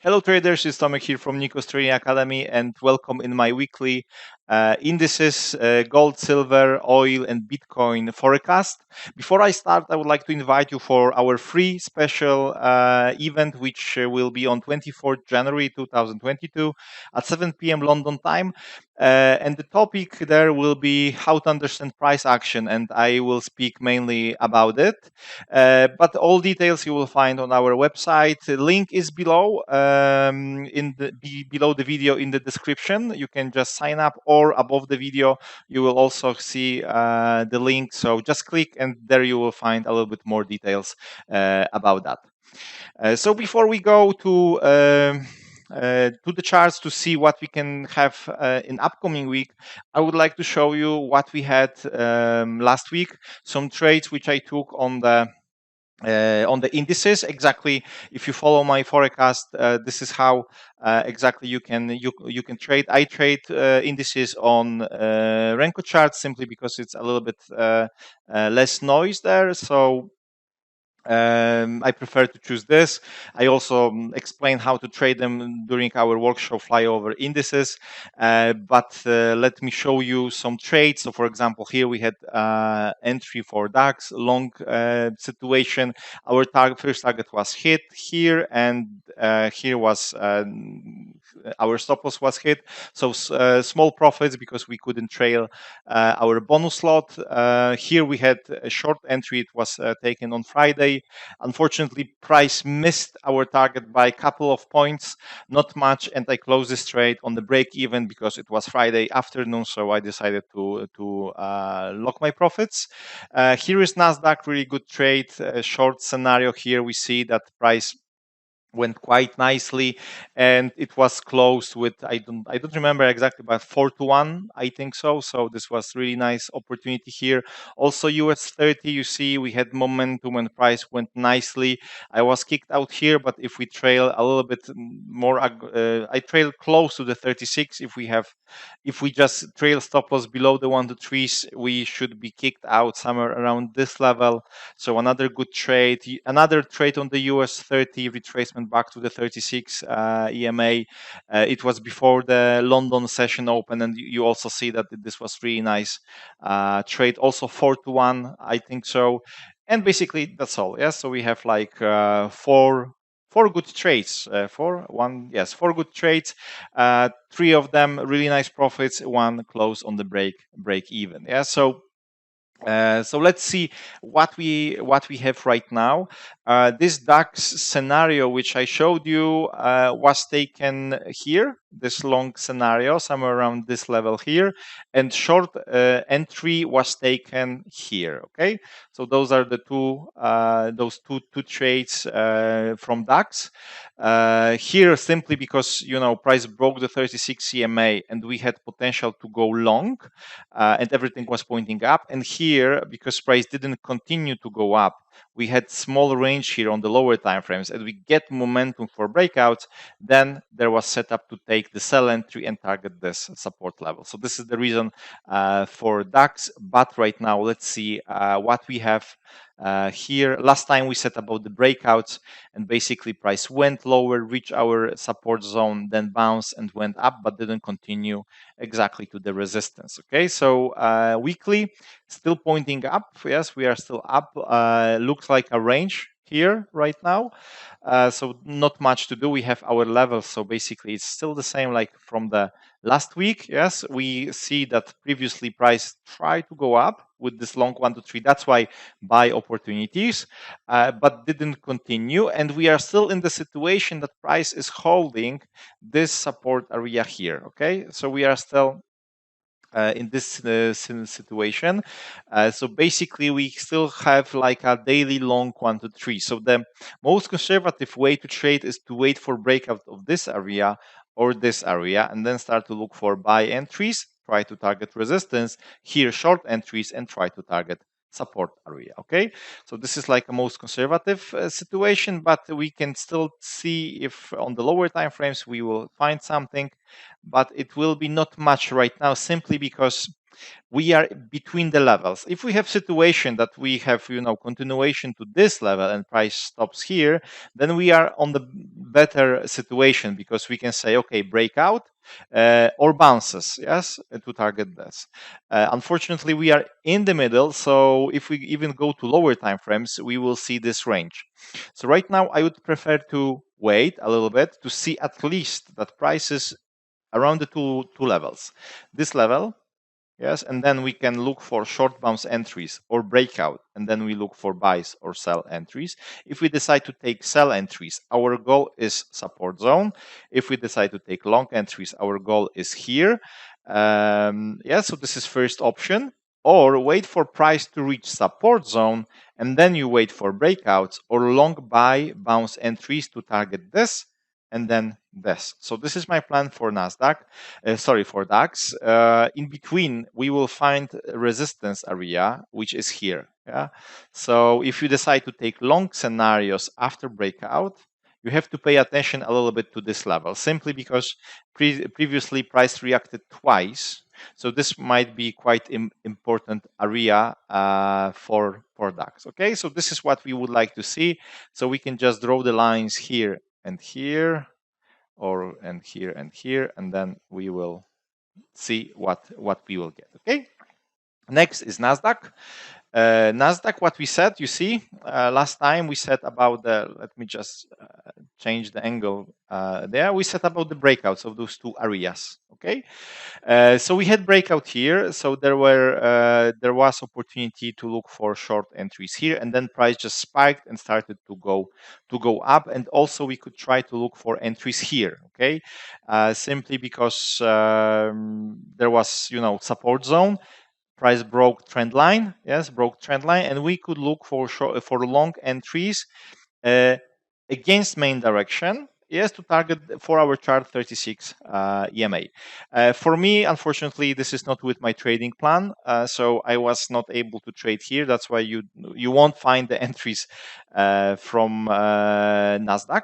Hello traders, it's Tomek here from Nikos Trading Academy and welcome in my weekly indices, gold, silver, oil and Bitcoin forecast. Before I start, I would like to invite you for our free special event which will be on 24th January 2022 at 7 p.m. London time. And the topic there will be how to understand price action, and I will speak mainly about it. But all details you will find on our website. The link is below below the video in the description. You can just sign up, or above the video you will also see the link. So just click, and there you will find a little bit more details about that. So before we go to the charts to see what we can have in upcoming week, I would like to show you what we had last week. Some trades which I took on the indices. Exactly, if you follow my forecast, this is how exactly you can trade. I trade indices on Renko charts simply because it's a little bit less noise there. So I prefer to choose this. I also explain how to trade them during our workshop Flyover Indices. But let me show you some trades. So, for example, here we had entry for DAX, long situation. Our first target was hit here, and here was our stop loss was hit. So small profits because we couldn't trail our bonus lot. Here we had a short entry. It was taken on Friday. Unfortunately, price missed our target by a couple of points, not much, and I closed this trade on the break even because it was Friday afternoon, so I decided to lock my profits. Here is NASDAQ, really good trade, short scenario. Here we see that price went quite nicely, and it was closed with I don't remember exactly, but 4-1, I think so. So this was really nice opportunity here. Also US 30, you see we had momentum and price went nicely. I was kicked out here, but if we trail a little bit more, I trail close to the 36. If we just trail stop loss below the 1 to 3s, we should be kicked out somewhere around this level. So another good trade, another trade on the US 30 retracement back to the 36 EMA. It was before the London session open, and you also see that this was really nice trade. Also 4-1, I think so. And basically that's all. Yeah, so we have like four good trades. Four good trades. Three of them really nice profits. One close on the break even. Yeah, so let's see what we have right now. This DAX scenario which I showed you was taken here, this long scenario somewhere around this level here, and short entry was taken here. Okay, so those are the two trades from DAX. Here simply because price broke the 36 CMA and we had potential to go long, and everything was pointing up. And here, because price didn't continue to go up, we had small range here on the lower time frames, and we get momentum for breakouts. Then there was set up to take the sell entry and target this support level. So this is the reason for DAX. But right now, let's see what we have here. Last time we set about the breakouts, and basically price went lower, reached our support zone, then bounced and went up, but didn't continue exactly to the resistance. Okay, so weekly still pointing up. Yes, we are still up. Looks like a range here right now. So not much to do. We have our levels. So basically it's still the same like from the last week. Yes, we see that previously price tried to go up with this long 1 to 3. That's why buy opportunities, but didn't continue. And we are still in the situation that price is holding this support area here. Okay, so we are still in this situation. So basically we still have like a daily long 1 to 3. So the most conservative way to trade is to wait for breakout of this area or this area, and then start to look for buy entries, try to target resistance, here short entries, and try to target support area. Okay, so this is like a most conservative situation, but we can still see if on the lower time frames we will find something, but it will be not much right now, simply because we are between the levels. If we have situation that we have, continuation to this level and price stops here, then we are on the better situation, because we can say, okay, breakout or bounces, yes, to target this. Unfortunately, we are in the middle, so if we even go to lower time frames, we will see this range. So right now, I would prefer to wait a little bit to see at least that prices around the two levels. This level, yes, and then we can look for short bounce entries or breakout, and then we look for buys or sell entries. If we decide to take sell entries, our goal is support zone. If we decide to take long entries, our goal is here. Yeah, so this is first option. Or wait for price to reach support zone, and then you wait for breakouts or long buy bounce entries to target this and then this. So this is my plan for NASDAQ. Sorry, for DAX. In between, we will find a resistance area, which is here. Yeah. So if you decide to take long scenarios after breakout, you have to pay attention a little bit to this level, simply because previously price reacted twice. So this might be quite important area for DAX. Okay, so this is what we would like to see. So we can just draw the lines here and here, and here and here, and then we will see what we will get. Okay, next is NASDAQ. NASDAQ, what we said, you see, last time we said about the, let me just change the angle there. We said about the breakouts of those two areas. Okay, so we had breakout here. So there was opportunity to look for short entries here, and then price just spiked and started to go up. And also we could try to look for entries here. Okay, simply because there was support zone. Price broke trend line, yes, broke trend line, and we could look for long entries against main direction, yes, to target 4-hour chart 36 EMA. For me, unfortunately, this is not with my trading plan, so I was not able to trade here. That's why you won't find the entries from NASDAQ.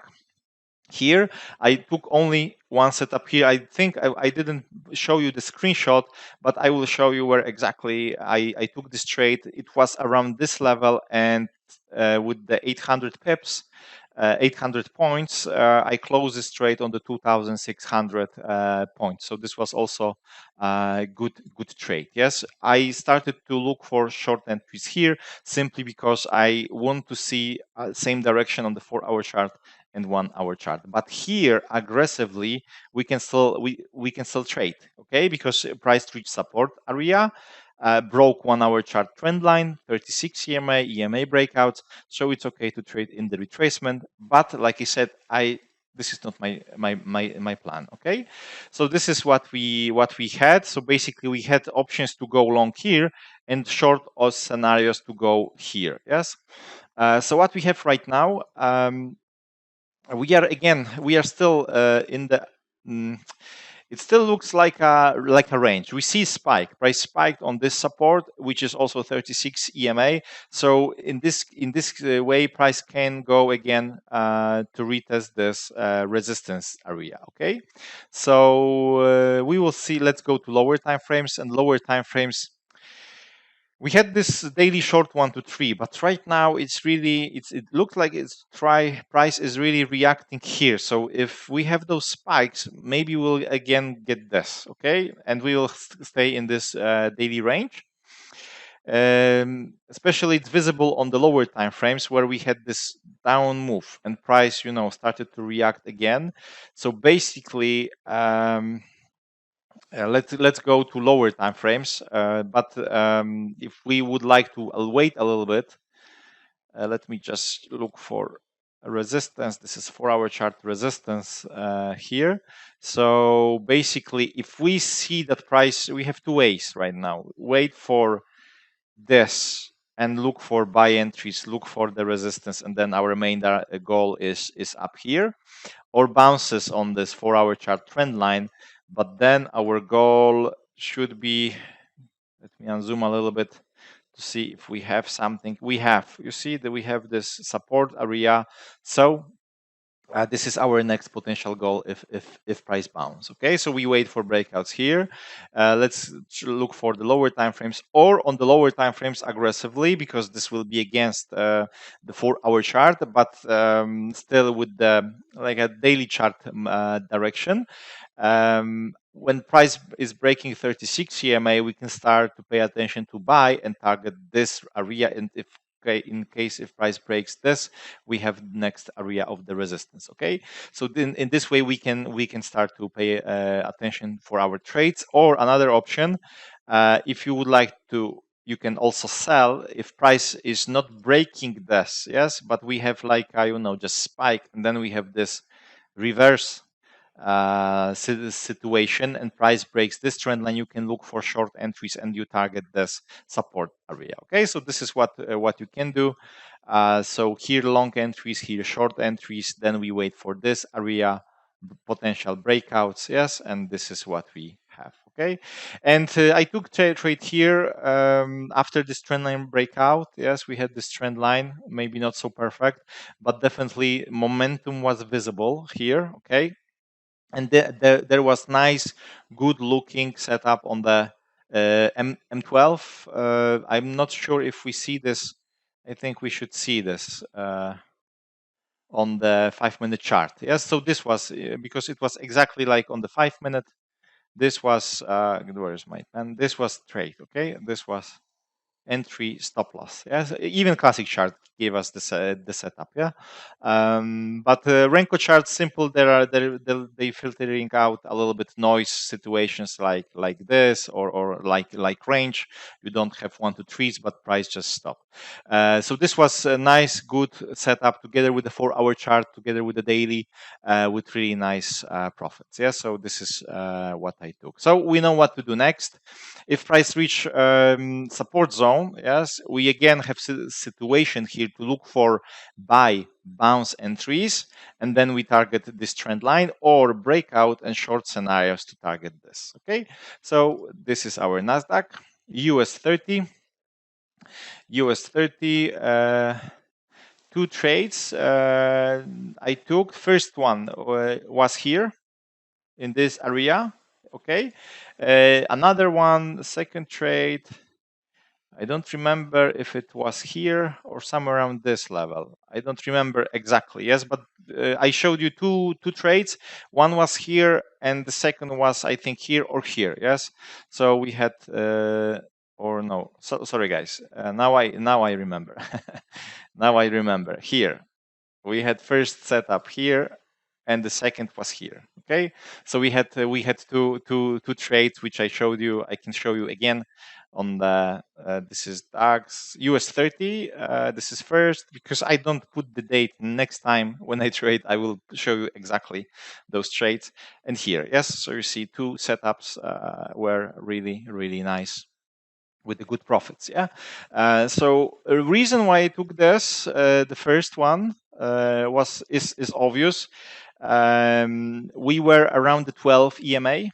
Here, I took only one setup here. I think I didn't show you the screenshot, but I will show you where exactly I took this trade. It was around this level, and with the 800 pips, 800 points, I closed this trade on the 2,600 points. So this was also a good trade. Yes, I started to look for short entries here simply because I want to see same direction on the 4-hour chart and 1-hour chart. But here, aggressively, we can still trade. Okay, because price reached support area. Broke 1-hour chart trend line, 36 EMA breakouts, so it's okay to trade in the retracement. But like I said, this is not my plan. Okay, so this is what we had. So basically, we had options to go long here and short scenarios to go here. Yes. So what we have right now, we are still in the. It still looks like a range. We see spike. Price spiked on this support, which is also 36 EMA. So in this way, price can go again to retest this resistance area. Okay, so we will see. Let's go to lower time frames, and lower time frames. We had this daily short 1 to 3, but right now it looks like price is really reacting here. So if we have those spikes, maybe we'll again get this, okay, and we will stay in this daily range. Especially it's visible on the lower time frames where we had this down move and price started to react again. So basically let's go to lower time frames. But if we would like to wait a little bit, let me just look for a resistance. This is 4-hour chart resistance here. So basically, if we see that price, we have two ways right now. Wait for this and look for buy entries, look for the resistance, and then our main goal is up here, or bounces on this 4-hour chart trend line. But then our goal should be, let me unzoom a little bit to see if we have something. You see that we have this support area. So This is our next potential goal if price bounce. Okay, so we wait for breakouts here. Let's look for the lower time frames, or on the lower time frames aggressively, because this will be against the 4-hour chart, but still with the like a daily chart direction. When price is breaking 36 EMA, we can start to pay attention to buy and target this area. And if in case if price breaks this, we have next area of the resistance. Okay, so then in this way we can start to pay attention for our trades. Or another option, if you would like to, you can also sell if price is not breaking this, yes, but we have like just spike, and then we have this reverse situation, and price breaks this trend line, you can look for short entries and you target this support area. Okay, so this is what you can do. So here long entries, here short entries, then we wait for this area potential breakouts, yes, and this is what we have. Okay, and I took trade here after this trend line breakout. Yes, we had this trend line, maybe not so perfect, but definitely momentum was visible here. Okay, and there was nice, good looking setup on the M12. I'm not sure if we see this. I think we should see this on the 5-minute chart. Yes, so this was because it was exactly like on the 5-minute. This was where is my pen? This was trade. Okay, this was entry, stop loss. Yes, even classic chart gave us the setup. Yeah, but Renko charts simple. They filtering out a little bit noise situations like this, or like range. You don't have 1 to 3s, but price just stop. So this was a nice, good setup together with the 4-hour chart, together with the daily, with really nice profits. Yeah, so this is what I took. So we know what to do next. If price reach support zone, yes, we again have situation here to look for buy, bounce entries, and then we target this trend line, or breakout and short scenarios to target this. Okay, so this is our NASDAQ, US 30, US 30. Two trades I took. First one was here in this area. Okay, another one, second trade, I don't remember if it was here or somewhere around this level. I don't remember exactly. Yes, but I showed you two trades. One was here, and the second was, I think, here or here. Yes. So we had, or no. So sorry, guys. Now I remember. Now I remember. Here we had first setup here, and the second was here. Okay. So we had two trades which I showed you. I can show you again on the this is DAX US 30. This is first, because I don't put the date. Next time when I trade, I will show you exactly those trades. And here, yes, so you see two setups were really nice with the good profits. Yeah. So a reason why I took this, the first one is obvious. We were around the 12 EMA.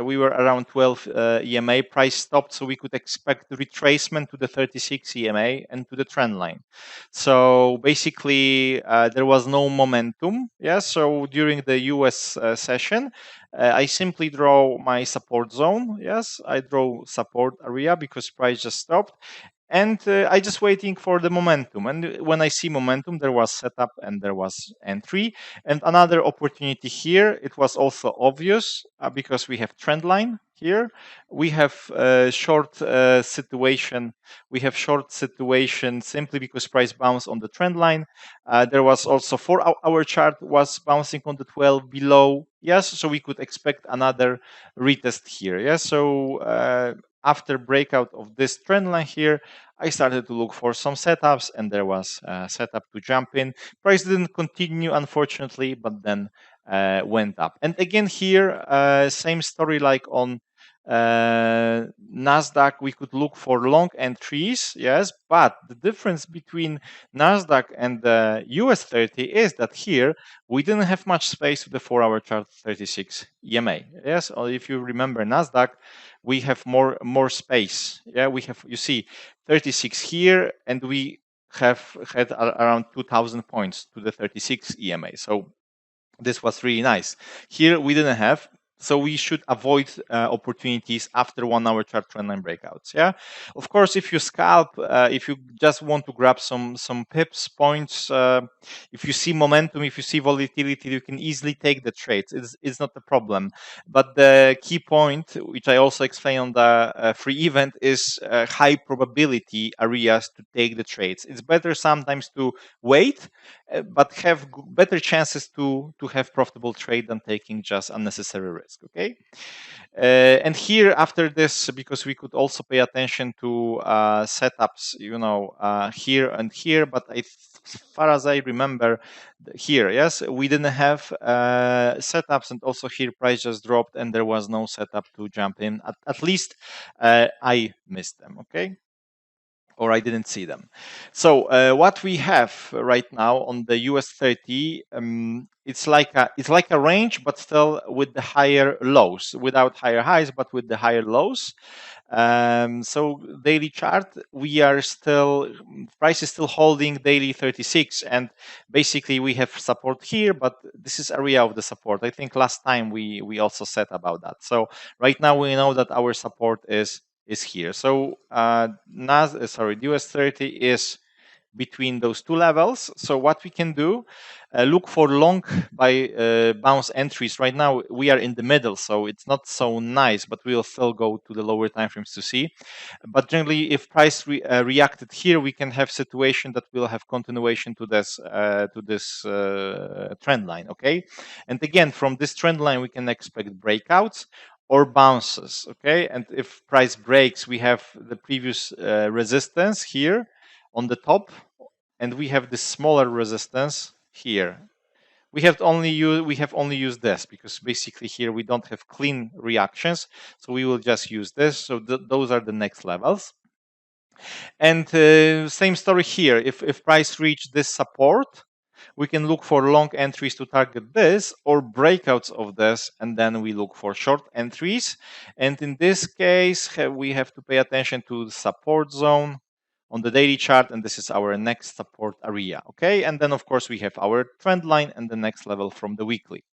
We were around 12 EMA. Price stopped, so we could expect retracement to the 36 EMA and to the trend line. So basically, there was no momentum. Yeah. So during the US session, I simply draw my support zone. Yes, I draw support area because price just stopped, and I just waiting for the momentum. And when I see momentum, there was setup and there was entry. And another opportunity here, it was also obvious because we have trend line here. We have short situation. We have short situation simply because price bounced on the trend line. There was also 4-hour chart was bouncing on the 12 below. Yes, so we could expect another retest here. Yes, so after breakout of this trend line here, I started to look for some setups, and there was a setup to jump in. Price didn't continue, unfortunately, but then went up. And again here, same story like on NASDAQ, we could look for long entries, yes, but the difference between NASDAQ and the US 30 is that here we didn't have much space with the 4-hour chart 36 EMA. Yes, or if you remember NASDAQ, we have more space. Yeah, we have, you see, 36 here, and we have had around 2,000 points to the 36 EMA. So this was really nice. Here we didn't have, so we should avoid opportunities after 1 hour chart trendline breakouts. Yeah, of course, if you scalp, if you just want to grab some pips points, if you see momentum, if you see volatility, you can easily take the trades. It's not a problem. But the key point, which I also explained on the free event, is high probability areas to take the trades. It's better sometimes to wait, but have better chances to have profitable trade than taking just unnecessary risk. Okay, and here after this, because we could also pay attention to setups, here and here, but as far as I remember, here, yes, we didn't have setups, and also here price just dropped and there was no setup to jump in. At least I missed them. Okay, or I didn't see them. So what we have right now on the US 30, it's like a range, but still with the higher lows, without higher highs, but with the higher lows. So daily chart, we are still, price is still holding daily 36, and basically we have support here, but this is area of the support. I think last time we also said about that. So right now we know that our support is here. So US 30 is between those two levels. So what we can do, look for long by bounce entries. Right now we are in the middle, so it's not so nice, but we'll still go to the lower time frames to see. But generally, if price reacted here, we can have situation that will have continuation to this trend line. Okay, and again, from this trend line, we can expect breakouts or bounces. Okay, and if price breaks, we have the previous resistance here on the top, and we have this smaller resistance here. We have only used this because basically here we don't have clean reactions, so we will just use this. So those are the next levels. And same story here. If price reach this support, we can look for long entries to target this, or breakouts of this, and then we look for short entries. And in this case, we have to pay attention to the support zone on the daily chart, and this is our next support area. Okay, and then of course we have our trend line and the next level from the weekly.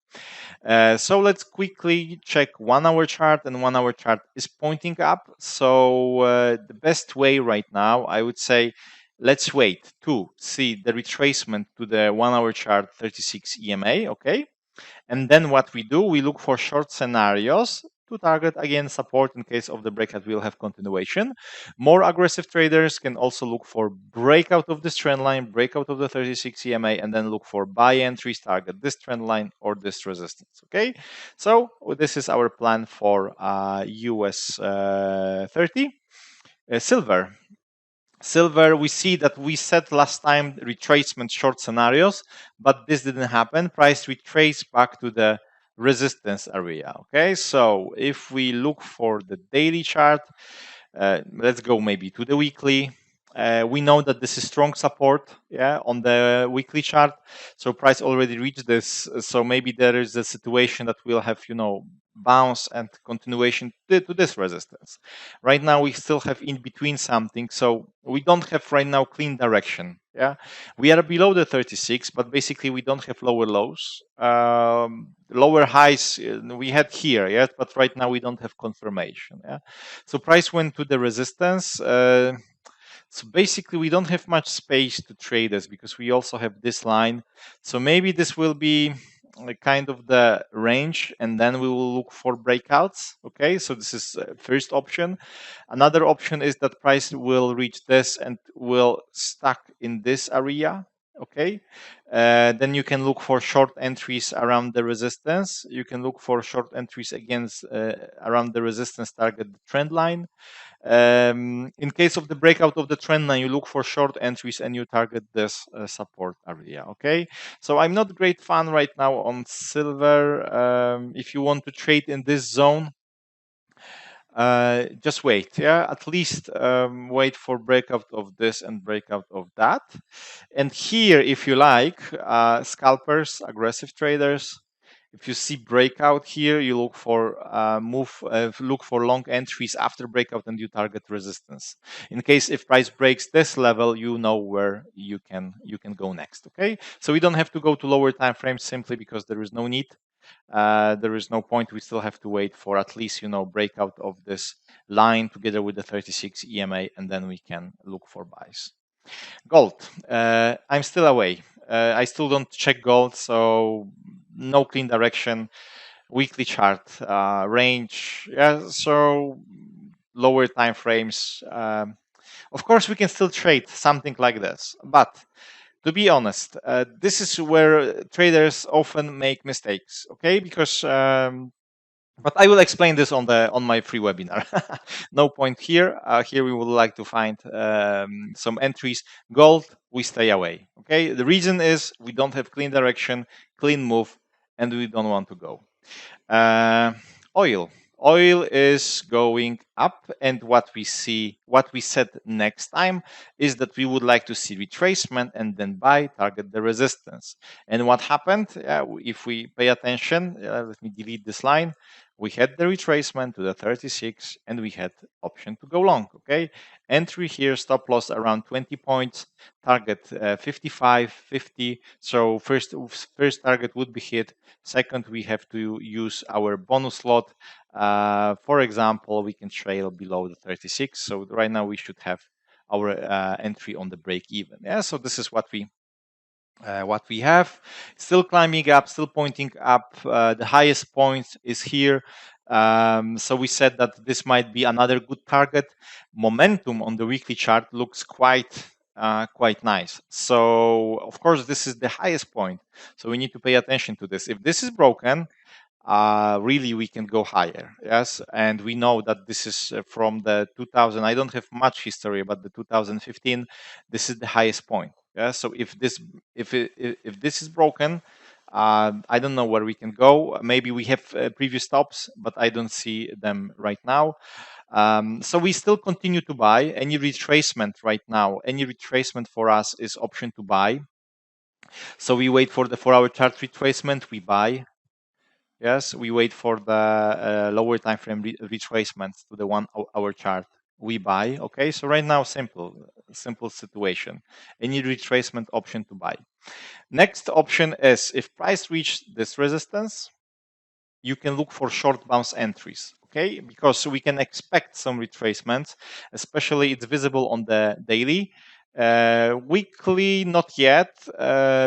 So let's quickly check 1 hour chart, and 1 hour chart is pointing up. So the best way right now, I would say, let's wait to see the retracement to the 1 hour chart 36 EMA. Okay, and then what we do, we look for short scenarios to target again support. In case of the breakout, we'll have continuation. More aggressive traders can also look for breakout of this trend line, breakout of the 36 EMA, and then look for buy entries, target this trend line or this resistance. Okay, so this is our plan for US 30. Silver, we see that we set last time retracement short scenarios, but this didn't happen. Price retraced back to the resistance area. Okay, so if we look for the daily chart, let's go maybe to the weekly. We know that this is strong support, yeah, on the weekly chart. So price already reached this. So maybe there is a situation that we'll have, bounce and continuation to this resistance. Right now, we still have in between something. So we don't have right now clean direction. Yeah, we are below the 36, but basically we don't have lower lows. Lower highs we had here, yes, but right now we don't have confirmation. Yeah, so price went to the resistance. So basically, we don't have much space to trade this because we also have this line. So maybe this will be kind of the range, and then we will look for breakouts. Okay, so this is first option. Another option is that price will reach this and will stuck in this area. Okay, then you can look for short entries around the resistance. You can look for short entries against around the resistance target trend line. In case of the breakout of the trend line, you look for short entries and you target this support area. Okay, so I'm not a great fan right now on silver. If you want to trade in this zone, just wait. Yeah, at least wait for breakout of this and breakout of that. And here, if you like, scalpers, aggressive traders, If you see breakout here, you look for look for long entries after breakout, and you target resistance. In case if price breaks this level, you know where you can go next. Okay, so we don't have to go to lower time frames simply because there is no need. There is no point. We still have to wait for at least breakout of this line together with the 36 EMA, and then we can look for buys. Gold. I'm still away. I still don't check gold, so no clean direction. Weekly chart range. Yeah, so lower time frames. Of course, we can still trade something like this, but to be honest, this is where traders often make mistakes. Okay, because but I will explain this on my free webinar. No point here. Here we would like to find some entries. Gold, we stay away. Okay. The reason is we don't have clean direction, clean move, and we don't want to go. Uh, oil. Oil is going up, and what we said next time is that we would like to see retracement and then buy, target the resistance. And what happened? If we pay attention, let me delete this line. We had the retracement to the 36, and we had option to go long. Okay, entry here, stop loss around 20 points, target 55, 50. So first target would be hit. Second, we have to use our bonus lot. For example, we can trail below the 36. So right now we should have our entry on the break even. Yeah, so this is what we have. Still climbing up, still pointing up. The highest point is here. So we said that this might be another good target. Momentum on the weekly chart looks quite nice. So of course this is the highest point. So we need to pay attention to this. If this is broken, really we can go higher. Yes, and we know that this is from the 2000. I don't have much history, but the 2015, this is the highest point. Yeah, so if this is broken, I don't know where we can go. Maybe we have previous stops, but I don't see them right now. So we still continue to buy. Any retracement right now, any retracement for us is option to buy. So we wait for the 4-hour chart retracement, we buy. Yes, we wait for the lower time frame retracement to the 1-hour chart. We buy. Okay, so right now, simple situation. Any retracement option to buy. Next option is if price reach this resistance, you can look for short bounce entries. Okay, because we can expect some retracements, especially it's visible on the daily. Weekly, not yet,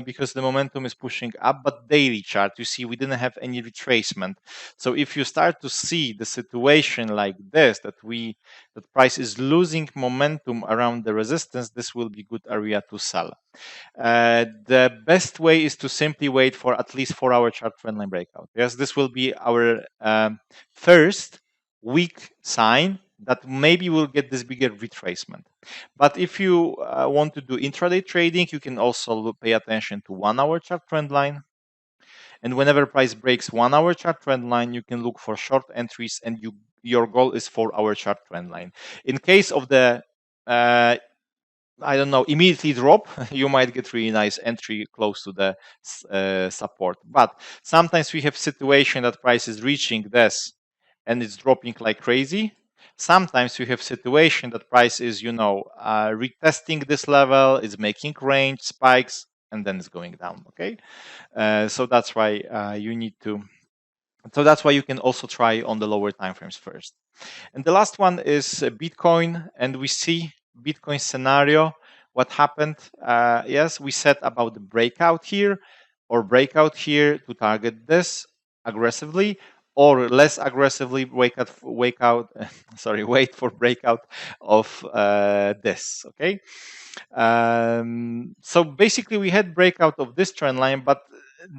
because the momentum is pushing up, but daily chart, you see, we didn't have any retracement. So if you start to see the situation like this, that price is losing momentum around the resistance, this will be good area to sell. The best way is to simply wait for at least 4-hour chart trendline breakout. Yes, this will be our first weak sign that maybe we'll get this bigger retracement. But if you want to do intraday trading, you can also pay attention to 1-hour chart trend line. And whenever price breaks 1-hour chart trend line, you can look for short entries, and your goal is 4-hour chart trend line. In case of the I don't know, immediately drop, you might get really nice entry close to the support. But sometimes we have situation that price is reaching this and it's dropping like crazy. Sometimes we have situation that price is, retesting this level, is making range spikes, and then it's going down. Okay, so that's why you need to. So that's why you can also try on the lower time frames first. And the last one is Bitcoin, and we see Bitcoin scenario. What happened? Yes, we said about the breakout here or breakout here to target this aggressively, or less aggressively wait for breakout of this. Okay. So basically, we had breakout of this trend line, but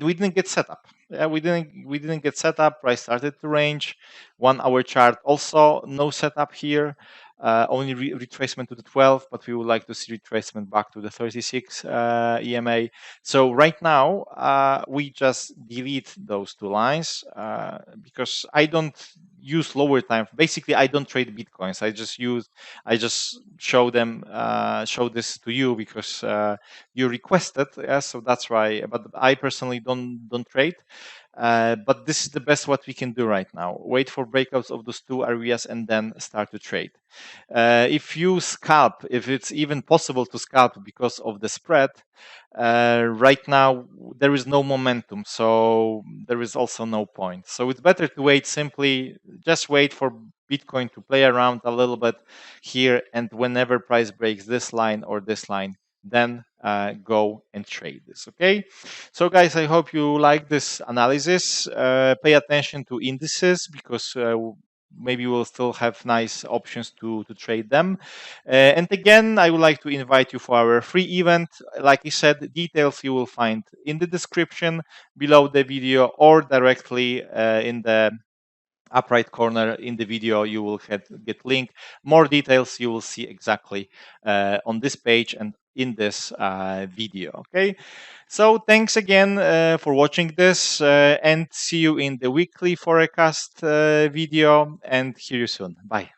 we didn't get set up. Yeah, we didn't get set up. Price started to range. 1-hour chart also no setup here. Only retracement to the 12, but we would like to see retracement back to the 36 EMA. So right now we just delete those two lines because I don't use lower time. Basically, I don't trade Bitcoins. I just show this to you because you requested. Yeah, so that's why. But I personally don't trade. but this is the best what we can do right now. Wait for breakouts of those two areas and then start to trade. If you scalp, if it's even possible to scalp because of the spread, right now there is no momentum, so there is also no point. So it's better to wait, simply just wait for Bitcoin to play around a little bit here, and whenever price breaks this line or this line, then go and trade this. Okay, so guys, I hope you like this analysis. Pay attention to indices, because maybe we'll still have nice options to trade them. And again, I would like to invite you for our free event. Like I said, details you will find in the description below the video, or directly in the up right corner in the video. You will get link. More details you will see exactly on this page and in this video. Okay, so thanks again for watching this, and see you in the weekly forecast video, and hear you soon. Bye.